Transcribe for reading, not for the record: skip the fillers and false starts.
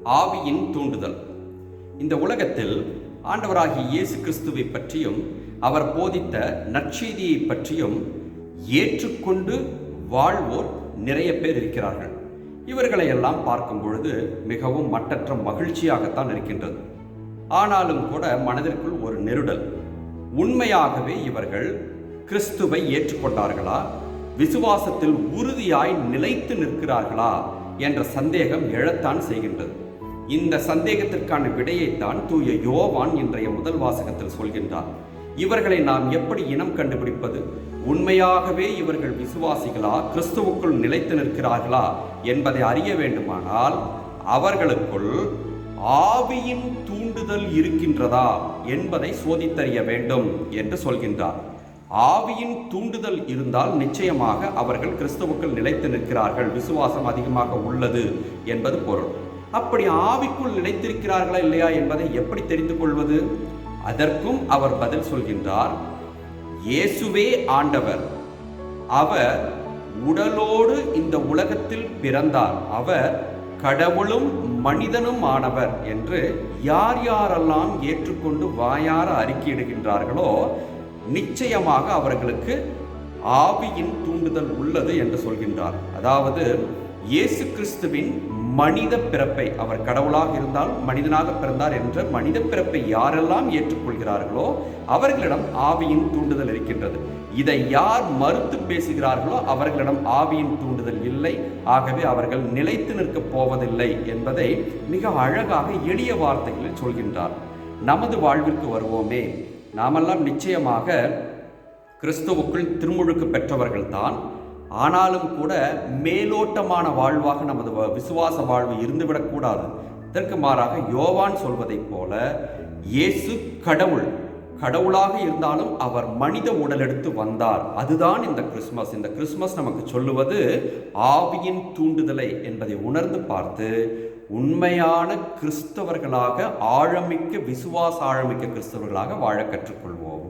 ஆவியின் தூண்டுதல். இந்த உலகத்தில் ஆண்டவராகிய இயேசு கிறிஸ்துவை பற்றியும் அவர் போதித்த நற்செய்தியை பற்றியும் ஏற்றுக்கொண்டு வாழ்வோர் நிறைய பேர் இருக்கிறார்கள். இவர்களை எல்லாம் பார்க்கும் பொழுது மிகவும் மட்டற்ற மகிழ்ச்சியாகத்தான் இருக்கின்றது. ஆனாலும் கூட மனதிற்குள் ஒரு நெருடல். உண்மையாகவே இவர்கள் கிறிஸ்துவை ஏற்றுக்கொண்டார்களா, விசுவாசத்தில் உறுதியாய் நிலைத்து நிற்கிறார்களா என்ற சந்தேகம் எழத்தான் செய்கின்றது. இந்த சந்தேகத்திற்கான விடையைத்தான் தூய யோவான் இன்றைய முதல் வாசகத்தில் சொல்கின்றார். இவர்களை நாம் எப்படி இனம் கண்டுபிடிப்பது? உண்மையாகவே இவர்கள் விசுவாசிகளா, கிறிஸ்துவுக்குள் நிலைத்து நிற்கிறார்களா என்பதை அறிய வேண்டுமானால் அவர்களுக்குள் ஆவியின் தூண்டுதல் இருக்கின்றதா என்பதை சோதித்தறிய வேண்டும் என்று சொல்கின்றார். ஆவியின் தூண்டுதல் இருந்தால் நிச்சயமாக அவர்கள் கிறிஸ்துவுக்குள் நிலைத்து நிற்கிறார்கள், விசுவாசம் அதிகமாக உள்ளது என்பது பொருள். அப்படி ஆவிக்குள் நிலைத்திருக்கிறார்களா இல்லையா என்பதை எப்படி தெரிந்து கொள்வது? அதற்கும் அவர் பதில் சொல்கின்றார். இயேசுவே ஆண்டவர், அவர் உடலோடு இந்த உலகத்தில் பிறந்தார், அவர் கடவுளும் மனிதனும் ஆனவர் என்று யார் யாரெல்லாம் ஏற்றுக்கொண்டு வாயார அறிக்கையிடுகின்றார்களோ நிச்சயமாக அவர்களுக்கு ஆவியின் தூண்டுதல் உள்ளது என்று சொல்கின்றார். அதாவது இயேசு கிறிஸ்துவின் மனித பிறப்பை, அவர் கடவுளாக இருந்தால் மனிதனாக பிறந்தார் என்ற மனித பிறப்பை யாரெல்லாம் ஏற்றுக்கொள்கிறார்களோ அவர்களிடம் ஆவியின் தூண்டுதல் இருக்கின்றது. இதை யார் மறுத்து பேசுகிறார்களோ அவர்களிடம் ஆவியின் தூண்டுதல் இல்லை, ஆகவே அவர்கள் நிலைத்து நிற்கப் போவதில்லை என்பதை மிக அழகாக எளிய வார்த்தைகளில் சொல்கின்றார். நமது வாழ்விற்கு வருவோமே. நாமெல்லாம் நிச்சயமாக கிறிஸ்துவுக்குள் திருமுழுக்கு பெற்றவர்கள்தான். ஆனாலும் கூட மேலோட்டமான வாழ்வாக நமது விசுவாச வாழ்வு இருந்துவிடக்கூடாது. இதற்கு மாறாக யோவான் சொல்வதைப் போல இயேசு கடவுளாக இருந்தாலும் அவர் மனித உடலெடுத்து வந்தார். அதுதான் இந்த கிறிஸ்மஸ். இந்த கிறிஸ்மஸ் நமக்கு சொல்லுவது ஆவியின் தூண்டுதலை என்பதை உணர்ந்து பார்த்து உண்மையான கிறிஸ்தவர்களாக, ஆழமிக்க விசுவாச ஆழமிக்க கிறிஸ்தவர்களாக வாழ கற்றுக்கொள்வோம்.